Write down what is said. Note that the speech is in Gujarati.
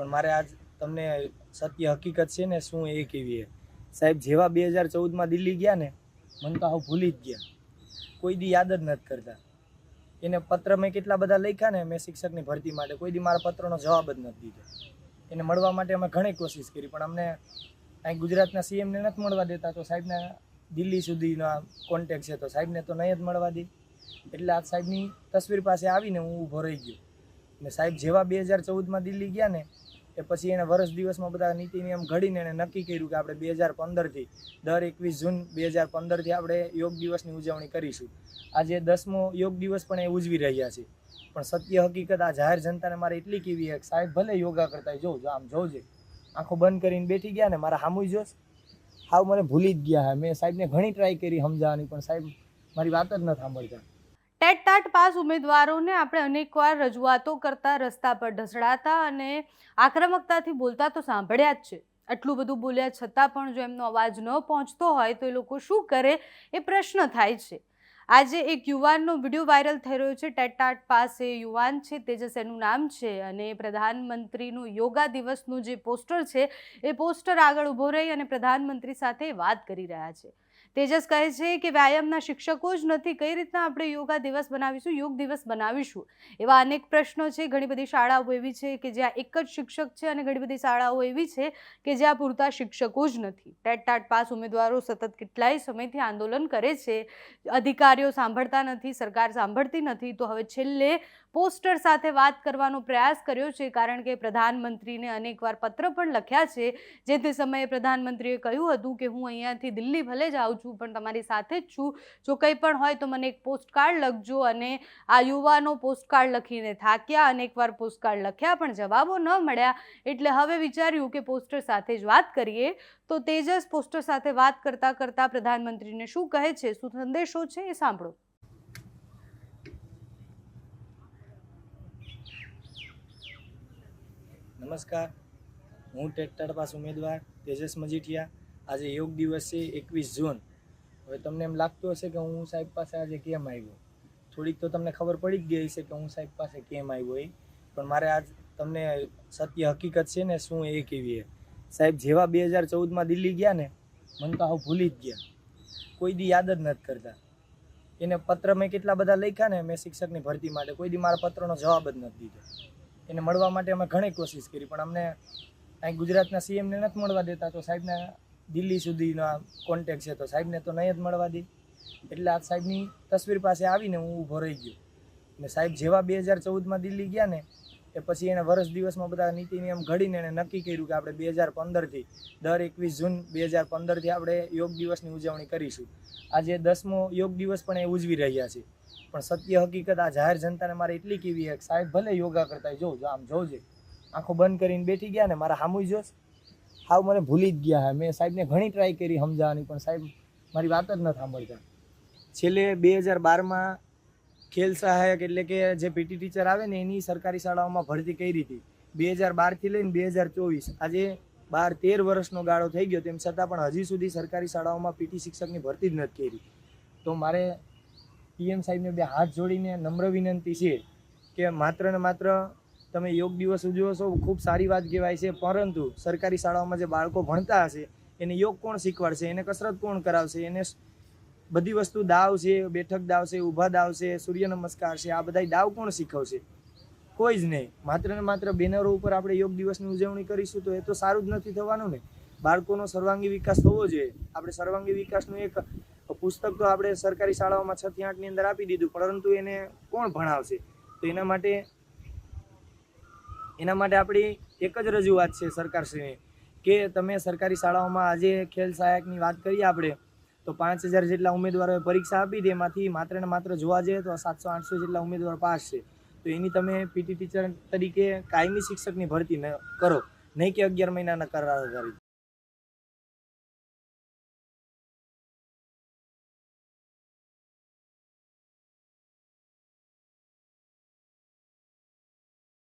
પણ મારે આજ તમને સત્ય હકીકત છે ને શું એ કહેવી. સાહેબ જેવા 2014માં દિલ્હી ગયા ને, મને તો હાવ ભૂલી જ ગયા. કોઈ દી યાદ જ નથી કરતા. એને પત્ર મેં કેટલા બધા લખ્યા ને, મેં શિક્ષકની ભરતી માટે, કોઈ દી મારા પત્રનો જવાબ જ નથી દીધો. એને મળવા માટે અમે ઘણી કોશિશ કરી, પણ અમને અહીં ગુજરાતના સીએમને નથી મળવા દેતા, તો સાહેબને દિલ્હી સુધીનો કોન્ટેક્ટ છે, તો સાહેબને તો નહીં જ મળવા દે. એટલે આ સાહેબની તસવીર પાસે આવીને હું ઊભો રહી ગયો. અને સાહેબ જેવા 2014માં દિલ્હી ગયા ને, એ પછી એને વર્ષ દિવસમાં બધા નીતિ નિયમ ઘડીને એને નક્કી કર્યું કે આપણે 2015થી દર 21 જૂન 2015થી આપણે યોગ દિવસની ઉજવણી કરીશું. આજે 10મો યોગ દિવસ પણ એ ઉજવી રહ્યા છે. પણ સત્ય હકીકત આ જાહેર જનતાને મારે એટલી કહેવી છે કે સાહેબ ભલે યોગા કરતા જોજો, આમ જોજે, આંખો બંધ કરીને બેઠી ગયા ને, મારા સામું જોશ, હાવ મને ભૂલી જ ગયા. મેં સાહેબને ઘણી ટ્રાય કરી સમજાવવાની, પણ સાહેબ મારી વાત જ નથી સાંભળતા. ટેટ ટાટ પાસ ઉમેદવારોને આપણે અનેકવાર રજૂઆતો કરતા, રસ્તા પર ઢસડાતા અને આક્રમકતાથી બોલતા તો સાંભળ્યા જ છે. આટલું બધું બોલ્યા છતાં પણ જો એમનો અવાજ ન પહોંચતો હોય તો એ લોકો શું કરે એ પ્રશ્ન થાય છે. આજે એક યુવાનનો વિડીયો વાયરલ થઈ રહ્યો છે. ટેટ ટાટ પાસ એ યુવાન છે, તેજસ એનું નામ છે, અને પ્રધાનમંત્રીનું યોગા દિવસનું જે પોસ્ટર છે એ પોસ્ટર આગળ ઊભો રહી અને પ્રધાનમંત્રી સાથે વાત કરી રહ્યા છે. તેજસ કહે છે કે વ્યાયામના શિક્ષકો જ નથી, કઈ રીતના આપણે યોગા દિવસ બનાવીશું, યોગ દિવસ બનાવીશું? એવા અનેક પ્રશ્નો છે. ઘણી બધી શાળાઓ એવી છે કે જ્યાં એક જ શિક્ષક છે અને ઘણી બધી શાળાઓ એવી છે કે જ્યાં પૂરતા શિક્ષકો જ નથી. ટેટ ટાટ પાસ ઉમેદવારો સતત કેટલાય સમયથી આંદોલન કરે છે, અધિકારીઓ સાંભળતા નથી, સરકાર સાંભળતી નથી, તો હવે છેલ્લે પોસ્ટર સાથે વાત કરવાનો પ્રયાસ કર્યો છે. કારણ કે પ્રધાનમંત્રીને અનેકવાર પત્ર પણ લખ્યા છે. જે તે સમયે પ્રધાનમંત્રીએ કહ્યું હતું કે હું અહીંયાથી દિલ્હી ભલે જાઉં છું પણ તમારી સાથે જ છું, જો કંઈ પણ હોય તો મને એક પોસ્ટકાર્ડ લખજો. અને આ યુવાનો પોસ્ટકાર્ડ લખીને થાક્યા, અનેકવાર પોસ્ટકાર્ડ લખ્યા પણ જવાબો ન મળ્યા. એટલે હવે વિચાર્યું કે પોસ્ટર સાથે જ વાત કરીએ. તો તેજસ પોસ્ટર સાથે વાત કરતા કરતા પ્રધાનમંત્રીને શું કહે છે, શું સંદેશો છે, એ સાંભળો. નમસ્કાર, હું ટેટ ટાટ પાસ ઉમેદવાર તેજસ મજીઠિયા. આજે યોગ દિવસ છે 21 જૂન. હવે તમને એમ લાગતું હશે કે હું સાહેબ પાસે આજે કેમ આવ્યો. થોડીક તો તમને ખબર પડી જ ગઈ છે કે હું સાહેબ પાસે કેમ આવ્યો એ. પણ મારે આજ તમને સત્ય હકીકત છે ને શું એ કહેવી. સાહેબ જેવા 2014માં દિલ્હી ગયા ને, મને તો હાવ ભૂલી જ ગયા. કોઈ દી યાદ જ નથી કરતા. એને પત્ર મેં કેટલા બધા લખ્યા ને, મેં શિક્ષકની ભરતી માટે, કોઈ દી મારા પત્રનો જવાબ જ નથી દીધો. એને મળવા માટે અમે ઘણી કોશિશ કરી, પણ અમને અહીં ગુજરાતના સીએમને નથી મળવા દેતા, તો સાહેબને દિલ્હી સુધીનો કોન્ટેક્ટ છે, તો સાહેબને તો નહીં જ મળવા દે. એટલે આ સાહેબની તસવીર પાસે આવીને હું ઊભો રહી ગયો. અને સાહેબ જેવા 2014માં દિલ્હી ગયા ને, એ પછી એને વર્ષ દિવસમાં બધા નીતિ નિયમ ઘડીને એને નક્કી કર્યું કે આપણે 2015થી દર 21 જૂન 2015થી આપણે યોગ દિવસની ઉજવણી કરીશું. આજે 10મો યોગ દિવસ પણ એ ઉજવી રહ્યા છે. પણ સત્ય હકીકત આ જાહેર જનતાને મારે એટલી કહેવી છે કે સાહેબ ભલે યોગા કરતા જોજો, આમ જોજે, આંખો બંધ કરીને બેઠી ગયા ને, મારા સામું જોશ, હાવ મને ભૂલી જ ગયા. મેં સાહેબને ઘણી ટ્રાય કરી સમજાવવાની, પણ સાહેબ મારી વાત જ નથી સાંભળતા. છેલ્લે 2012માં ખેલ સહાયક એટલે કે જે પીટી ટીચર આવે ને, એની સરકારી શાળાઓમાં ભરતી કરી હતી. 2012થી લઈને 2024 આજે 12-13 વર્ષનો ગાળો થઈ ગયો, તેમ છતાં પણ હજી સુધી સરકારી શાળાઓમાં પીટી શિક્ષકની ભરતી જ નથી કરી. તો મારે પીએમ સાહેબને બે હાથ જોડીને નમ્ર વિનંતી છે કે માત્ર ને માત્ર તમે યોગ દિવસ ઉજવો છો, ખૂબ સારી વાત કહેવાય છે, પરંતુ સરકારી શાળાઓમાં જે બાળકો ભણતા હશે એને યોગ કોણ શીખવાડશે, એને કસરત કોણ કરાવશે, એને બધી વસ્તુ દાવ છે, બેઠક દાવ છે, ઊભા દાવ છે, સૂર્ય નમસ્કાર છે, આ બધા દાવ કોણ શીખવશે? કોઈ જ નહીં. માત્ર ને માત્ર બેનરો ઉપર આપણે યોગ દિવસની ઉજવણી કરીશું તો એ તો સારું જ નથી થવાનું ને. બાળકોનો સર્વાંગી વિકાસ થવો જોઈએ. આપણે સર્વાંગી વિકાસનું એક પુસ્તક તો આપણે સરકારી શાળાઓમાં 6 થી 8ની અંદર આપી દીધું, પરંતુ એને કોણ ભણાવશે? તો એના માટે આપણી એક જ રજૂઆત છે સરકારશ્રીને કે તમે સરકારી શાળાઓમાં આજે ખેલ સહાયકની વાત કરીએ આપણે તો 5000 જેટલા ઉમેદવારોએ પરીક્ષા આપી હતી. એમાંથી માત્ર ને માત્ર જોવા જઈએ તો 700-800 જેટલા ઉમેદવારો પાસ છે. તો એની તમે પીટી ટીચર તરીકે કાયમી શિક્ષકની ભરતી કરો, નહીં કે 11 મહિનાના કરાર આધારિત.